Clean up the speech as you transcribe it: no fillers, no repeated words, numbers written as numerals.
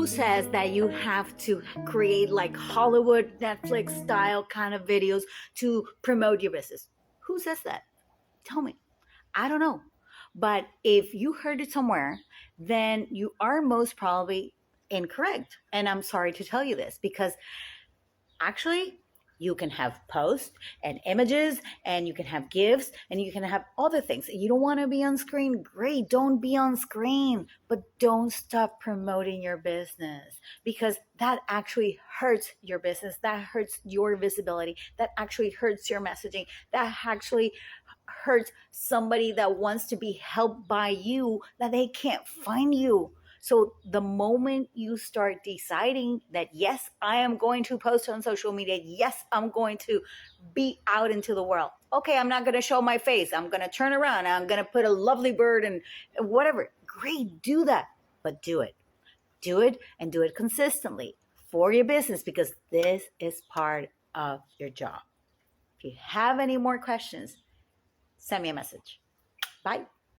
Who says that you have to create like Hollywood, Netflix style kind of videos to promote your business? Who says that? Tell me. I don't know. But if you heard it somewhere, then you are most probably incorrect. And I'm sorry to tell you this because actually, you can have posts and images and you can have gifts and you can have other things. You don't want to be on screen? Great, don't be on screen, but don't stop promoting your business because that actually hurts your business. That hurts your visibility. That actually hurts your messaging. That actually hurts somebody that wants to be helped by you that they can't find you. So the moment you start deciding that, yes, I am going to post on social media, yes, I'm going to be out into the world. Okay, I'm not going to show my face. I'm going to turn around. I'm going to put a lovely bird and whatever. Great, do that, but do it. Do it and do it consistently for your business because this is part of your job. If you have any more questions, send me a message. Bye.